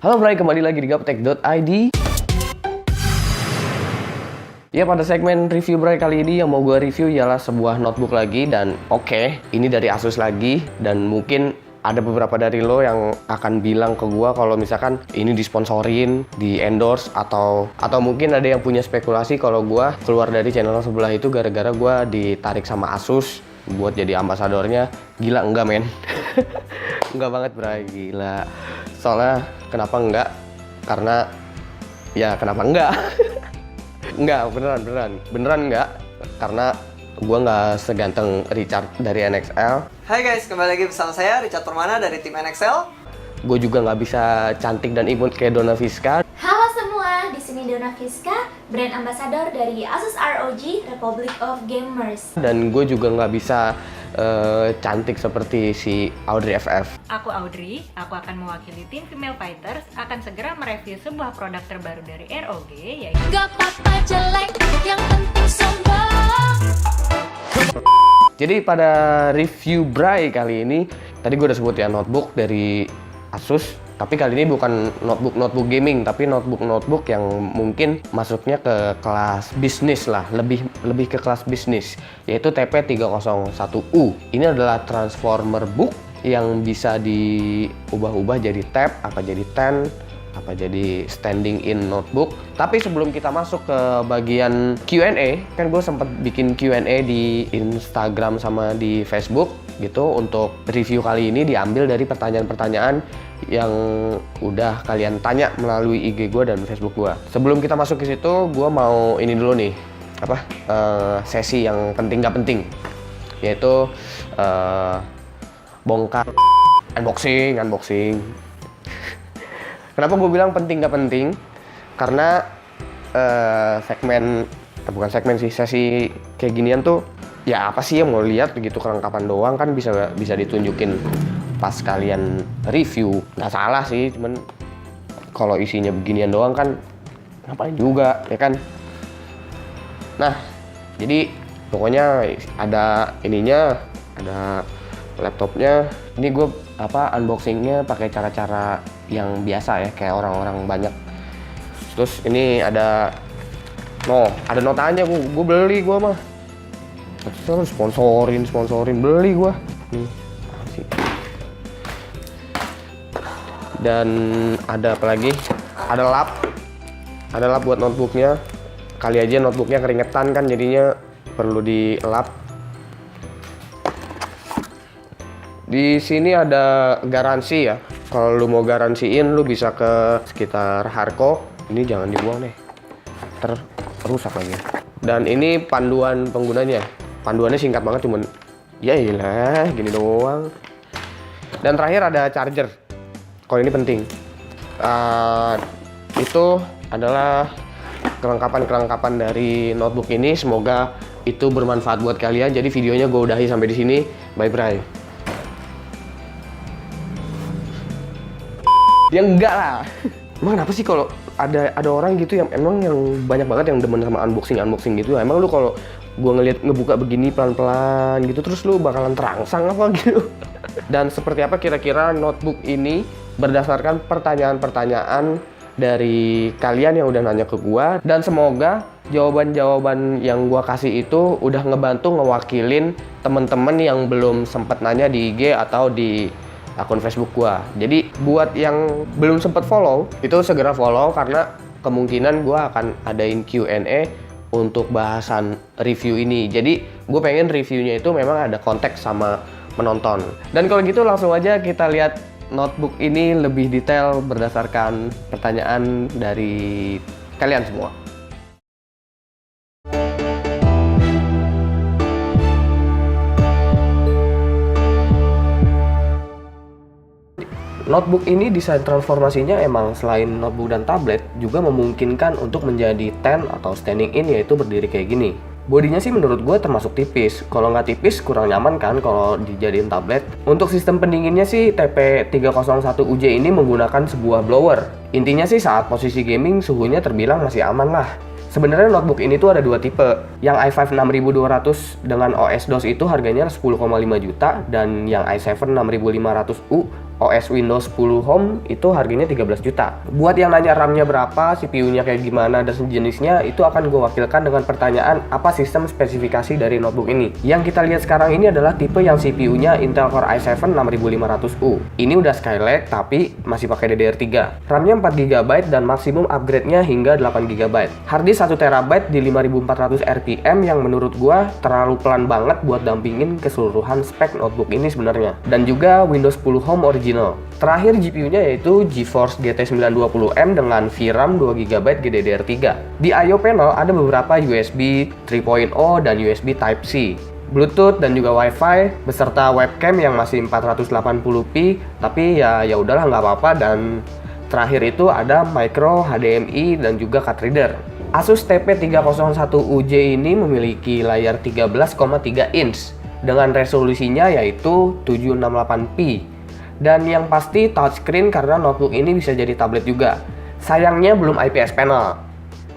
Halo Bray, kembali lagi di Gaptek.id. Ya, pada segmen review Bray kali ini yang mau gue review ialah sebuah notebook lagi. Dan ini dari Asus lagi. Dan mungkin ada beberapa dari lo yang akan bilang ke gue kalau misalkan ini disponsorin, di endorse, atau mungkin ada yang punya spekulasi kalau gue keluar dari channel sebelah itu gara-gara gue ditarik sama Asus buat jadi ambasadornya. Gila enggak men? Enggak banget Bray, gila. Soalnya kenapa enggak? Karena ya kenapa enggak? Enggak, beneran enggak. Karena gua nggak seganteng Richard dari NXL. Hai guys, kembali lagi bersama saya Richard Permana dari tim NXL. Gue juga nggak bisa cantik dan imut kayak Donna Fiska. Halo semua, di sini Donna Fiska, brand ambassador dari Asus ROG Republic of Gamers. Dan gue juga nggak bisa cantik seperti si Audrey FF. Aku Audrey, aku akan mewakili tim Female Fighters, akan segera mereview sebuah produk terbaru dari ROG, yaitu Gak apa-apa jelek, yang penting sombong. Jadi pada review Bray kali ini, tadi gue udah sebut ya notebook dari Asus. Tapi kali ini bukan notebook gaming, tapi notebook yang mungkin masuknya ke kelas bisnis lah, lebih ke kelas bisnis, yaitu TP301U. Ini adalah transformer book yang bisa diubah-ubah jadi tab, apa jadi pen, apa jadi standing in notebook. Tapi sebelum kita masuk ke bagian Q&A, kan gue sempat bikin Q&A di Instagram sama di Facebook gitu. Untuk review kali ini diambil dari pertanyaan-pertanyaan yang udah kalian tanya melalui IG gue dan Facebook gue. Sebelum kita masuk ke situ, gue mau ini dulu nih, sesi yang penting gak penting, yaitu bongkar unboxing. Kenapa gue bilang penting gak penting? Karena sesi kayak ginian tuh ya apa sih yang mau lihat begitu, kelengkapan doang kan bisa ditunjukin pas kalian review. Nggak salah sih, cuman kalau isinya beginian doang kan ngapain juga ya kan. Nah, jadi pokoknya ada ininya, ada laptopnya. Ini gue unboxingnya pakai cara-cara yang biasa ya, kayak orang-orang banyak. Terus ini ada notanya, gue beli gue mah. Terus sponsorin beli gue nih. Dan ada apa lagi? Ada lap buat notebooknya. Kali aja notebooknya keringetan kan, jadinya perlu dilap. Di sini ada garansi ya. Kalau lu mau garansiin, lu bisa ke sekitar Harko. Ini jangan dibuang deh, rusak lagi. Dan ini panduan penggunanya. Panduannya singkat banget, cuman ya iyalah gini doang. Dan terakhir ada charger. Kalau ini penting. Itu adalah kelengkapan dari notebook ini. Semoga itu bermanfaat buat kalian. Jadi videonya gue udahi sampai di sini. Bye bye. Ya enggak lah. Emang kenapa sih kalau ada orang gitu yang banyak banget yang demen sama unboxing gitu. Emang lu kalau gue ngebuka begini pelan-pelan gitu terus lu bakalan terangsang apa gitu. Dan seperti apa kira-kira notebook ini berdasarkan pertanyaan-pertanyaan dari kalian yang udah nanya ke gua, dan semoga jawaban-jawaban yang gua kasih itu udah ngebantu ngewakilin temen-temen yang belum sempet nanya di IG atau di akun Facebook gua. Jadi buat yang belum sempet follow, itu segera follow karena kemungkinan gua akan adain Q&A untuk bahasan review ini. Jadi gue pengen reviewnya itu memang ada konteks sama menonton. Dan kalau gitu langsung aja kita lihat notebook ini lebih detail berdasarkan pertanyaan dari kalian semua. Notebook ini desain transformasinya emang selain notebook dan tablet juga memungkinkan untuk menjadi stand atau standing in, yaitu berdiri kayak gini. Bodinya sih menurut gue termasuk tipis. Kalau nggak tipis kurang nyaman kan kalau dijadiin tablet. Untuk sistem pendinginnya sih TP301UJ ini menggunakan sebuah blower. Intinya sih saat posisi gaming suhunya terbilang masih aman lah. Sebenarnya notebook ini tuh ada dua tipe. Yang i5 6200 dengan OS DOS itu harganya 10,5 juta, dan yang i7 6500U OS Windows 10 Home itu harganya 13 juta. Buat yang nanya RAM-nya berapa, CPU-nya kayak gimana, dan sejenisnya, itu akan gue wakilkan dengan pertanyaan apa sistem spesifikasi dari notebook ini. Yang kita lihat sekarang ini adalah tipe yang CPU-nya Intel Core i7 6500U. Ini udah Skylake tapi masih pakai DDR3. RAM-nya 4GB dan maksimum upgrade-nya hingga 8GB. Harddisk 1TB di 5400 RPM yang menurut gue terlalu pelan banget buat dampingin keseluruhan spek notebook ini sebenarnya. Dan juga Windows 10 Home original. Terakhir GPU-nya yaitu GeForce GT 920M dengan VRAM 2GB GDDR3. Di I/O panel ada beberapa USB 3.0 dan USB Type-C, Bluetooth dan juga Wi-Fi beserta webcam yang masih 480p, tapi ya udahlah nggak apa-apa. Dan terakhir itu ada micro HDMI dan juga card reader. Asus TP301UJ ini memiliki layar 13,3 inch dengan resolusinya yaitu 768p. Dan yang pasti touchscreen karena notebook ini bisa jadi tablet juga. Sayangnya belum IPS panel.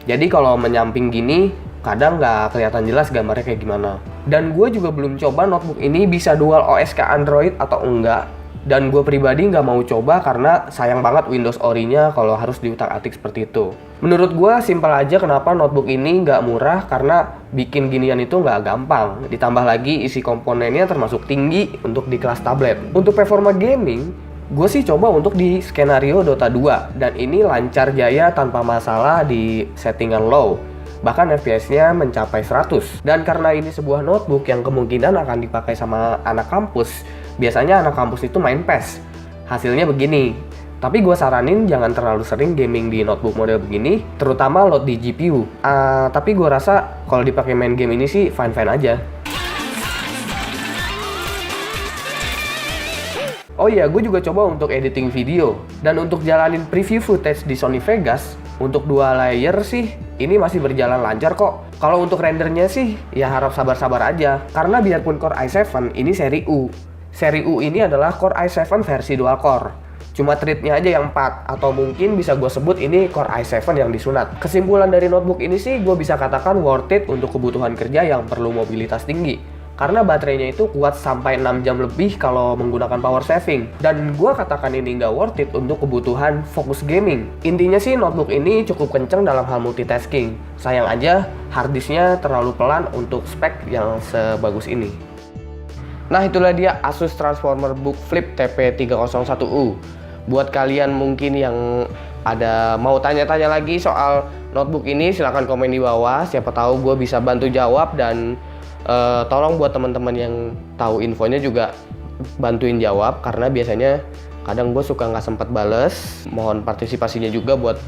Jadi kalau menyamping gini, kadang nggak kelihatan jelas gambarnya kayak gimana. Dan gue juga belum coba notebook ini bisa dual OS ke Android atau enggak. Dan gue pribadi nggak mau coba karena sayang banget Windows Ori-nya kalau harus diutak-atik seperti itu. Menurut gue simpel aja kenapa notebook ini nggak murah, karena bikin ginian itu nggak gampang. Ditambah lagi isi komponennya termasuk tinggi untuk di kelas tablet. Untuk performa gaming, gue sih coba untuk di skenario Dota 2. Dan ini lancar jaya tanpa masalah di settingan low. Bahkan FPS-nya mencapai 100. Dan karena ini sebuah notebook yang kemungkinan akan dipakai sama anak kampus, biasanya anak kampus itu main PES. Hasilnya begini. Tapi gue saranin jangan terlalu sering gaming di notebook model begini, terutama load di GPU. Tapi gue rasa kalau dipakai main game ini sih fine-fine aja. Oh iya, gue juga coba untuk editing video. Dan untuk jalanin preview footage di Sony Vegas, untuk dua layer sih, ini masih berjalan lancar kok. Kalau untuk rendernya sih, ya harap sabar-sabar aja. Karena biarpun Core i7, ini seri U. Seri U ini adalah Core i7 versi dual core. Cuma thread-nya aja yang 4, atau mungkin bisa gue sebut ini Core i7 yang disunat. Kesimpulan dari notebook ini sih gue bisa katakan worth it untuk kebutuhan kerja yang perlu mobilitas tinggi. Karena baterainya itu kuat sampai 6 jam lebih kalau menggunakan power saving. Dan gue katakan ini nggak worth it untuk kebutuhan fokus gaming. Intinya sih notebook ini cukup kenceng dalam hal multitasking. Sayang aja harddisknya terlalu pelan untuk spek yang sebagus ini. Nah itulah dia Asus Transformer Book Flip TP301U. Buat kalian mungkin yang ada mau tanya-tanya lagi soal notebook ini, silahkan komen di bawah. Siapa tahu gue bisa bantu jawab. Dan tolong buat teman-teman yang tahu infonya juga bantuin jawab, karena biasanya kadang gue suka nggak sempet bales. Mohon partisipasinya juga buat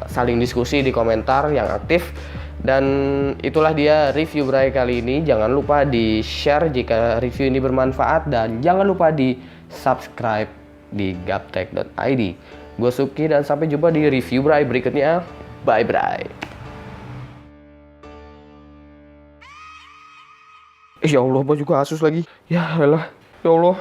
saling diskusi di komentar yang aktif. Dan itulah dia review Bray kali ini. Jangan lupa di share jika review ini bermanfaat, dan jangan lupa di subscribe di gaptek.id. Gue Suki dan sampai jumpa di review Bray berikutnya. Bye Bray. Ya Allah, juga Asus lagi. Ya elah, ya Allah.